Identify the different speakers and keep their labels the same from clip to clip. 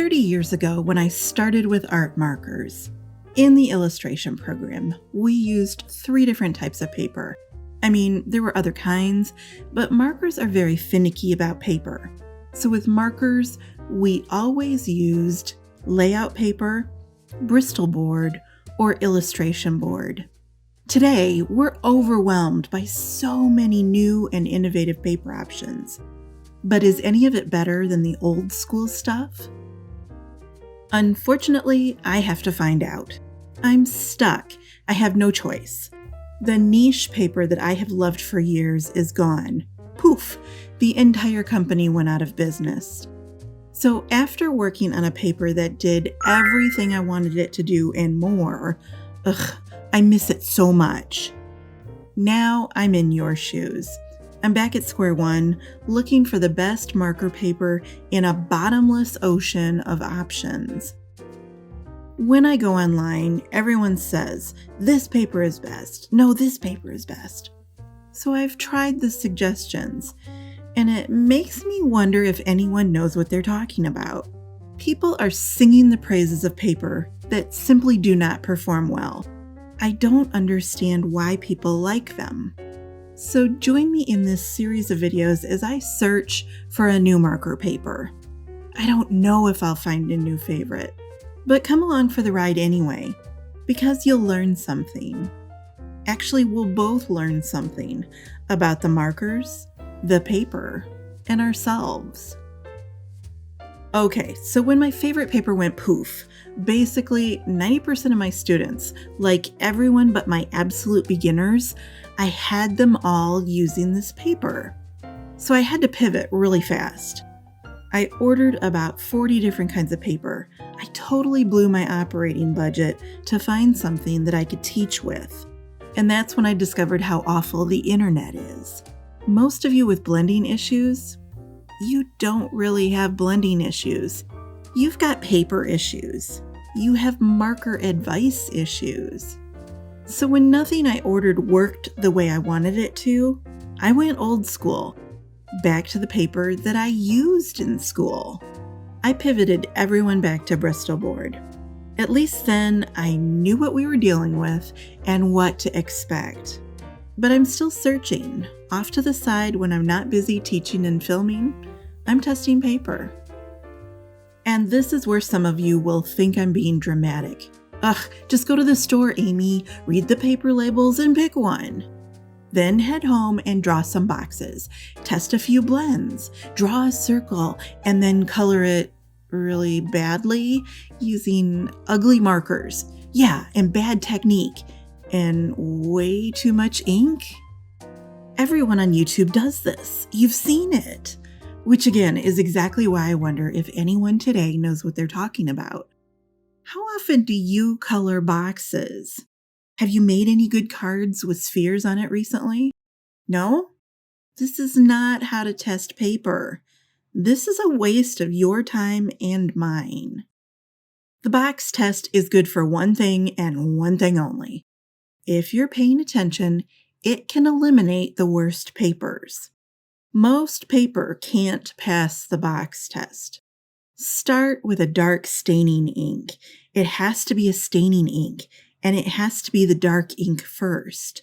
Speaker 1: 30 years ago, when I started with art markers, in the illustration program, we used 3 different types of paper. I mean, there were other kinds, but markers are very finicky about paper. So with markers, we always used layout paper, Bristol board, or illustration board. Today, we're overwhelmed by so many new and innovative paper options. But is any of it better than the old school stuff? Unfortunately, I have to find out. I'm stuck. I have no choice. The niche paper that I have loved for years is gone. Poof! The entire company went out of business. So after working on a paper that did everything I wanted it to do and more, I miss it so much. Now I'm in your shoes. I'm back at square one, looking for the best marker paper in a bottomless ocean of options. When I go online, everyone says, this paper is best. No, this paper is best. So I've tried the suggestions, and it makes me wonder if anyone knows what they're talking about. People are singing the praises of paper that simply do not perform well. I don't understand why people like them. So join me in this series of videos as I search for a new marker paper. I don't know if I'll find a new favorite, but come along for the ride anyway, because you'll learn something. Actually, we'll both learn something about the markers, the paper, and ourselves. Okay, so when my favorite paper went poof, basically 90% of my students, like everyone but my absolute beginners, I had them all using this paper. So I had to pivot really fast. I ordered about 40 different kinds of paper. I totally blew my operating budget to find something that I could teach with. And that's when I discovered how awful the internet is. Most of you with blending issues, you don't really have blending issues. You've got paper issues. You have marker advice issues. So when nothing I ordered worked the way I wanted it to, I went old school, back to the paper that I used in school. I pivoted everyone back to Bristol board. At least then I knew what we were dealing with and what to expect. But I'm still searching. Off to the side when I'm not busy teaching and filming, I'm testing paper. And this is where some of you will think I'm being dramatic. Just go to the store, Amy, read the paper labels and pick one. Then head home and draw some boxes. Test a few blends. Draw a circle and then color it really badly using ugly markers. Yeah, and bad technique. And way too much ink. Everyone on YouTube does this. You've seen it. Which again is exactly why I wonder if anyone today knows what they're talking about. How often do you color boxes? Have you made any good cards with spheres on it recently? No? This is not how to test paper. This is a waste of your time and mine. The box test is good for one thing and one thing only. If you're paying attention, it can eliminate the worst papers. Most paper can't pass the box test. Start with a dark staining ink. It has to be a staining ink, and it has to be the dark ink first.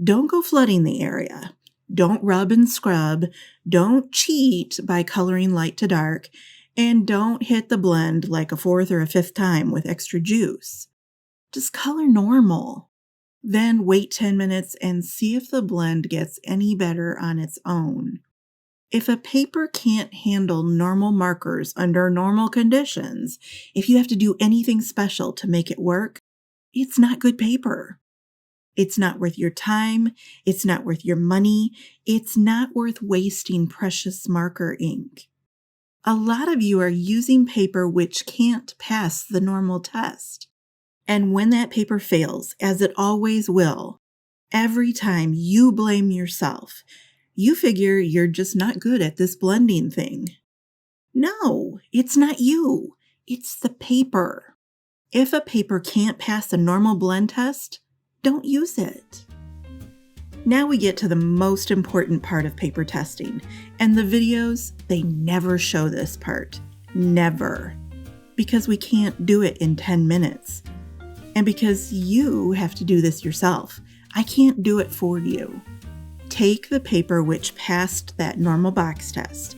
Speaker 1: Don't go flooding the area. Don't rub and scrub. Don't cheat by coloring light to dark, and don't hit the blend like a 4th or a 5th time with extra juice. Just color normal. Then wait 10 minutes and see if the blend gets any better on its own. If a paper can't handle normal markers under normal conditions, if you have to do anything special to make it work, it's not good paper. It's not worth your time. It's not worth your money. It's not worth wasting precious marker ink. A lot of you are using paper which can't pass the normal test. And when that paper fails, as it always will, every time you blame yourself. You figure you're just not good at this blending thing. No, it's not you. It's the paper. If a paper can't pass a normal blend test, don't use it. Now we get to the most important part of paper testing, and the videos, they never show this part. Never. because we can't do it in 10 minutes. And because you have to do this yourself. I can't do it for you. Take the paper which passed that normal box test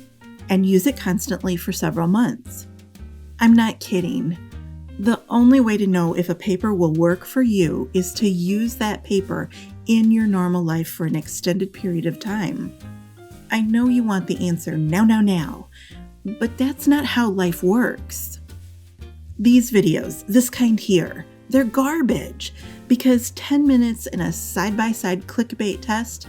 Speaker 1: and use it constantly for several months. I'm not kidding. The only way to know if a paper will work for you is to use that paper in your normal life for an extended period of time. I know you want the answer now, but that's not how life works. These videos, this kind here, they're garbage because 10 minutes in a side-by-side clickbait test,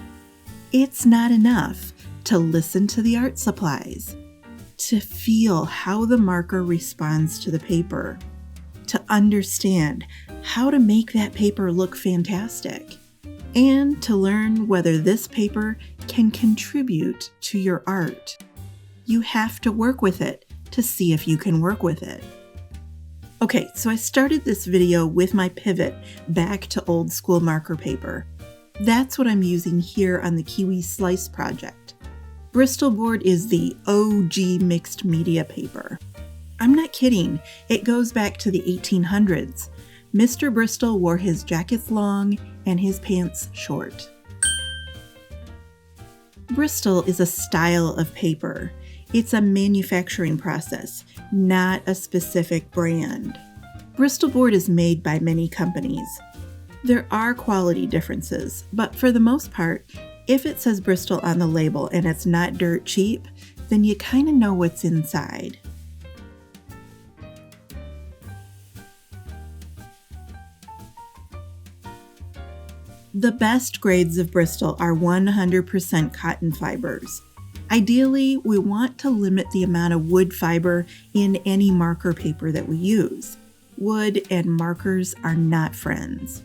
Speaker 1: it's not enough to listen to the art supplies, to feel how the marker responds to the paper, to understand how to make that paper look fantastic, and to learn whether this paper can contribute to your art. You have to work with it to see if you can work with it. Okay, so I started this video with my pivot back to old school marker paper. That's what I'm using here on the Kiwi Slice project. Bristol board is the OG mixed media paper. I'm not kidding, it goes back to the 1800s. Mr. Bristol wore his jackets long and his pants short. Bristol is a style of paper. It's a manufacturing process, not a specific brand. Bristol board is made by many companies. There are quality differences, but for the most part, if it says Bristol on the label and it's not dirt cheap, then you kind of know what's inside. The best grades of Bristol are 100% cotton fibers. Ideally, we want to limit the amount of wood fiber in any marker paper that we use. Wood and markers are not friends.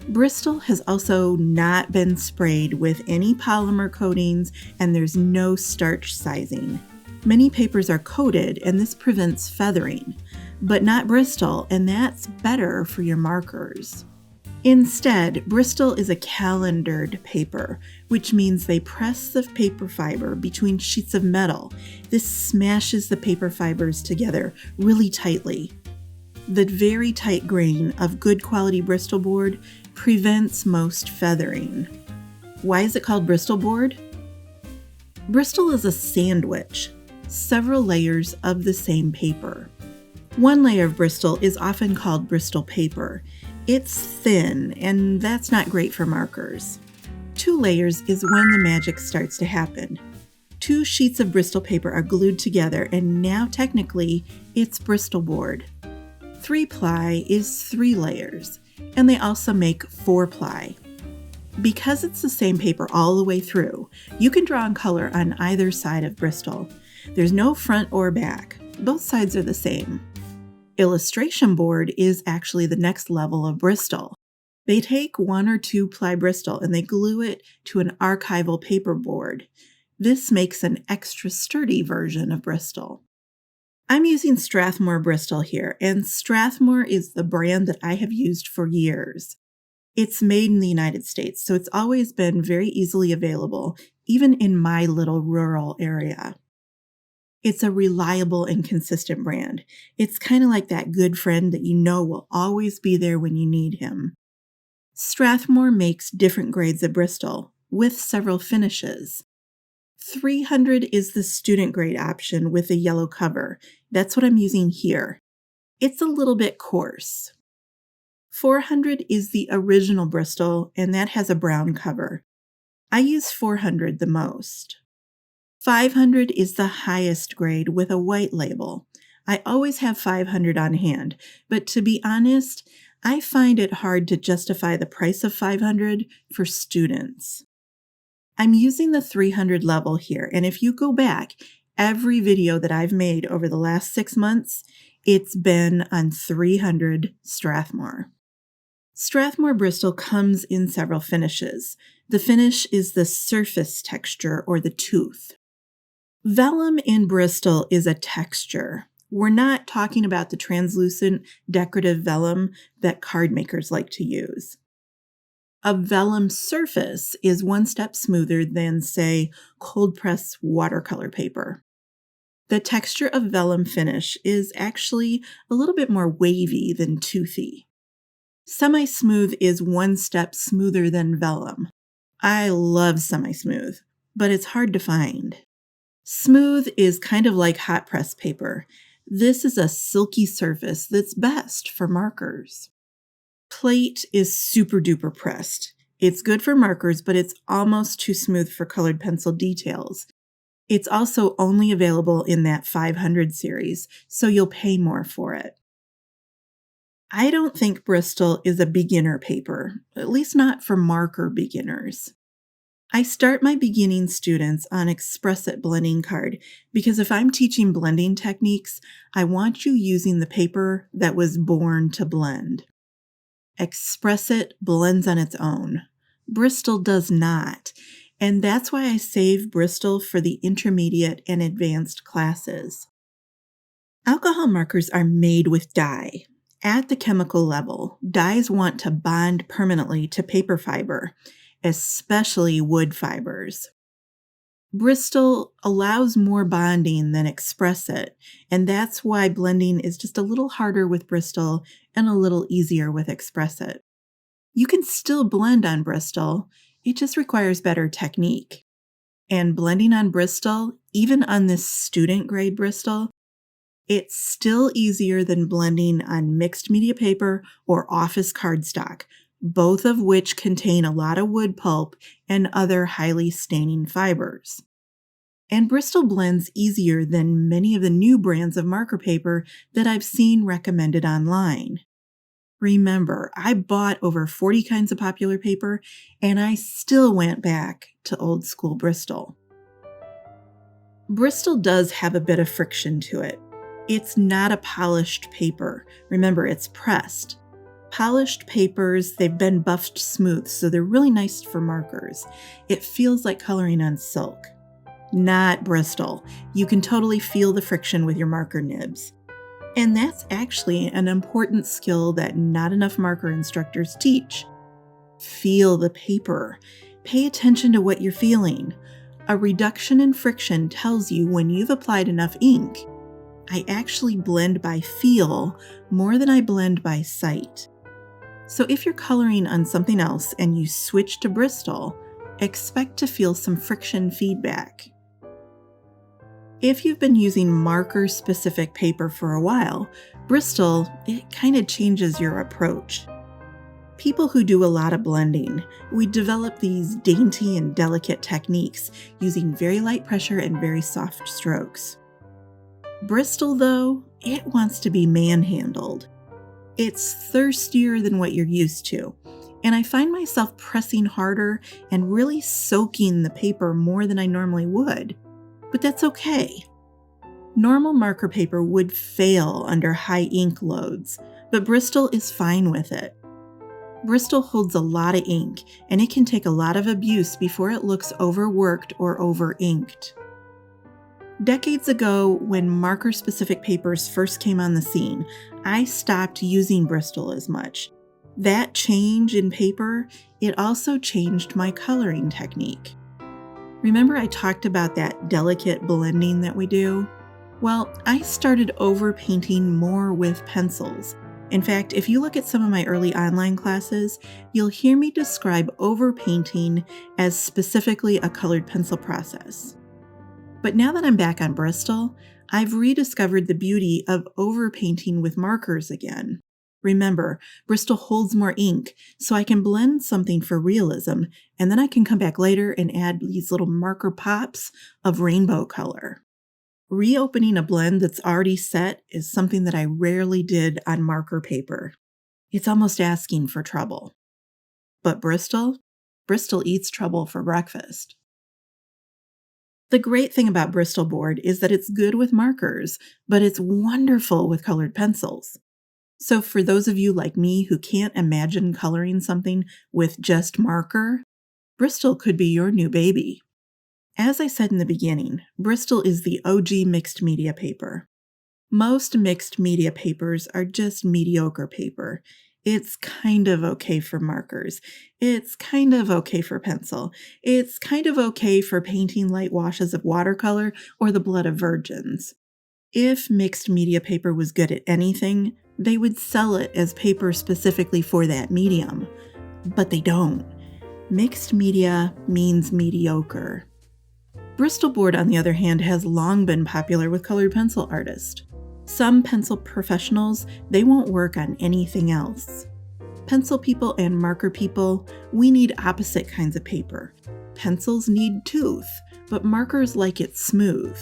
Speaker 1: Bristol has also not been sprayed with any polymer coatings, and there's no starch sizing. Many papers are coated, and this prevents feathering, but not Bristol, and that's better for your markers. Instead, Bristol is a calendared paper, which means they press the paper fiber between sheets of metal. This smashes the paper fibers together really tightly. The very tight grain of good quality Bristol board prevents most feathering. Why is it called Bristol board? Bristol is a sandwich, several layers of the same paper. One layer of Bristol is often called Bristol paper. It's thin, and that's not great for markers. 2 layers is when the magic starts to happen. 2 sheets of Bristol paper are glued together, and now technically it's Bristol board. 3-ply is 3 layers, and they also make 4-ply. Because it's the same paper all the way through, you can draw in color on either side of Bristol. There's no front or back. Both sides are the same. Illustration board is actually the next level of Bristol. They take 1 or 2-ply Bristol and they glue it to an archival paper board. This makes an extra sturdy version of Bristol. I'm using Strathmore Bristol here, and Strathmore is the brand that I have used for years. It's made in the United States, so it's always been very easily available, even in my little rural area. It's a reliable and consistent brand. It's kind of like that good friend that you know will always be there when you need him. Strathmore makes different grades of Bristol, with several finishes. 300 is the student grade option with a yellow cover. That's what I'm using here. It's a little bit coarse. 400 is the original Bristol, and that has a brown cover. I use 400 the most. 500 is the highest grade with a white label. I always have 500 on hand, but to be honest, I find it hard to justify the price of 500 for students. I'm using the 300 level here, and if you go back, every video that I've made over the last 6 months, it's been on 300 Strathmore. Strathmore Bristol comes in several finishes. The finish is the surface texture or the tooth. Vellum in Bristol is a texture. We're not talking about the translucent decorative vellum that card makers like to use. A vellum surface is one step smoother than, say, cold press watercolor paper. The texture of vellum finish is actually a little bit more wavy than toothy. Semi-smooth is one step smoother than vellum. I love semi-smooth, but it's hard to find. Smooth is kind of like hot press paper. This is a silky surface that's best for markers. Plate is super duper pressed. It's good for markers, but it's almost too smooth for colored pencil details. It's also only available in that 500 series, so you'll pay more for it. I don't think Bristol is a beginner paper, at least not for marker beginners. I start my beginning students on Express It blending card because if I'm teaching blending techniques, I want you using the paper that was born to blend. Express It blends on its own. Bristol does not, and that's why I save Bristol for the intermediate and advanced classes. Alcohol markers are made with dye. At the chemical level, dyes want to bond permanently to paper fiber, especially wood fibers. Bristol allows more bonding than Express It, and that's why blending is just a little harder with Bristol and a little easier with Express It. You can still blend on Bristol, it just requires better technique. And blending on Bristol, even on this student grade Bristol, it's still easier than blending on mixed media paper or office cardstock, both of which contain a lot of wood pulp and other highly staining fibers. And Bristol blends easier than many of the new brands of marker paper that I've seen recommended online. Remember, I bought over 40 kinds of popular paper, and I still went back to old school Bristol. Bristol does have a bit of friction to it. It's not a polished paper. Remember, it's pressed. Polished papers, they've been buffed smooth, so they're really nice for markers. It feels like coloring on silk. Not Bristol. You can totally feel the friction with your marker nibs. And that's actually an important skill that not enough marker instructors teach. Feel the paper. Pay attention to what you're feeling. A reduction in friction tells you when you've applied enough ink. I actually blend by feel more than I blend by sight. So if you're coloring on something else and you switch to Bristol, expect to feel some friction feedback. If you've been using marker-specific paper for a while, Bristol, it kind of changes your approach. People who do a lot of blending, we develop these dainty and delicate techniques using very light pressure and very soft strokes. Bristol, though, it wants to be manhandled. It's thirstier than what you're used to, and I find myself pressing harder and really soaking the paper more than I normally would. But that's okay. Normal marker paper would fail under high ink loads, but Bristol is fine with it. Bristol holds a lot of ink, and it can take a lot of abuse before it looks overworked or over-inked. Decades ago, when marker-specific papers first came on the scene, I stopped using Bristol as much. That change in paper, it also changed my coloring technique. Remember I talked about that delicate blending that we do? Well, I started overpainting more with pencils. In fact, if you look at some of my early online classes, you'll hear me describe overpainting as specifically a colored pencil process. But now that I'm back on Bristol, I've rediscovered the beauty of overpainting with markers again. Remember, Bristol holds more ink, so I can blend something for realism, and then I can come back later and add these little marker pops of rainbow color. Reopening a blend that's already set is something that I rarely did on marker paper. It's almost asking for trouble. But Bristol eats trouble for breakfast. The great thing about Bristol board is that it's good with markers, but it's wonderful with colored pencils. So for those of you like me who can't imagine coloring something with just marker, Bristol could be your new baby. As I said in the beginning, Bristol is the OG mixed media paper. Most mixed media papers are just mediocre paper. It's kind of okay for markers. It's kind of okay for pencil. It's kind of okay for painting light washes of watercolor or the blood of virgins. If mixed media paper was good at anything, they would sell it as paper specifically for that medium. But they don't. Mixed media means mediocre. Bristol board, on the other hand, has long been popular with colored pencil artists. Some pencil professionals, they won't work on anything else. Pencil people and marker people, we need opposite kinds of paper. Pencils need tooth, but markers like it smooth.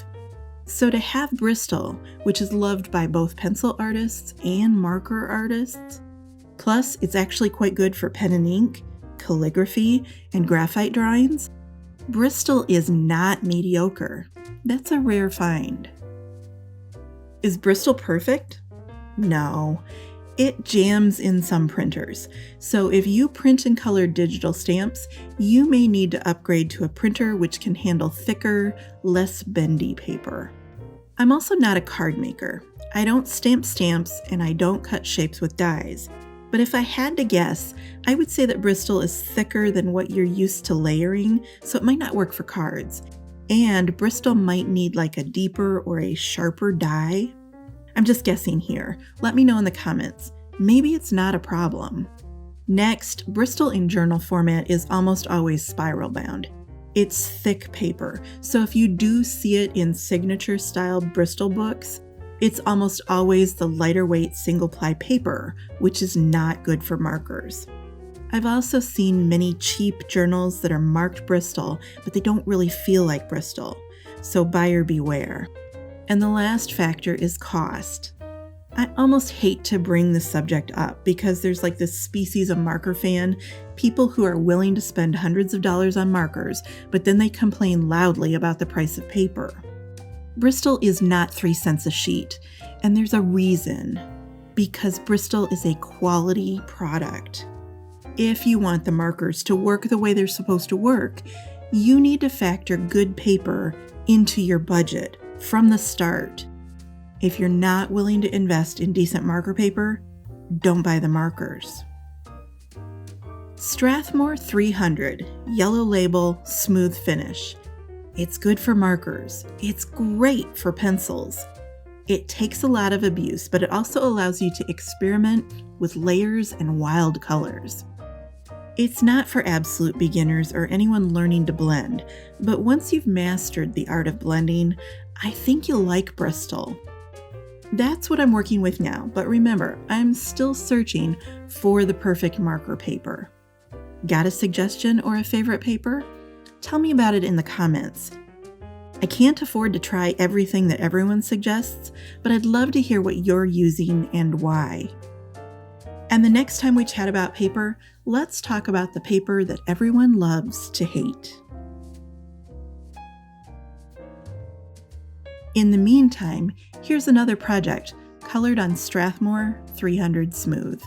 Speaker 1: So to have Bristol, which is loved by both pencil artists and marker artists, plus it's actually quite good for pen and ink, calligraphy, and graphite drawings, Bristol is not mediocre. That's a rare find. Is Bristol perfect? No. It jams in some printers. So if you print and color digital stamps, you may need to upgrade to a printer which can handle thicker, less bendy paper. I'm also not a card maker. I don't stamp stamps and I don't cut shapes with dies. But if I had to guess, I would say that Bristol is thicker than what you're used to layering, so it might not work for cards. And Bristol might need like a deeper or a sharper die. I'm just guessing here. Let me know in the comments. Maybe it's not a problem. Next, Bristol in journal format is almost always spiral bound. It's thick paper, so if you do see it in signature style Bristol books, it's almost always the lighter weight single ply paper, which is not good for markers. I've also seen many cheap journals that are marked Bristol, but they don't really feel like Bristol, so buyer beware. And the last factor is cost. I almost hate to bring this subject up because there's like this species of marker fan, people who are willing to spend hundreds of dollars on markers, but then they complain loudly about the price of paper. Bristol is not 3 cents a sheet, and there's a reason. Because Bristol is a quality product. If you want the markers to work the way they're supposed to work, you need to factor good paper into your budget from the start. If you're not willing to invest in decent marker paper, don't buy the markers. Strathmore 300, yellow label, smooth finish. It's good for markers. It's great for pencils. It takes a lot of abuse, but it also allows you to experiment with layers and wild colors. It's not for absolute beginners or anyone learning to blend, but once you've mastered the art of blending, I think you'll like Bristol. That's what I'm working with now, but remember, I'm still searching for the perfect marker paper. Got a suggestion or a favorite paper? Tell me about it in the comments. I can't afford to try everything that everyone suggests, but I'd love to hear what you're using and why. And the next time we chat about paper, let's talk about the paper that everyone loves to hate. In the meantime, here's another project colored on Strathmore 300 Smooth.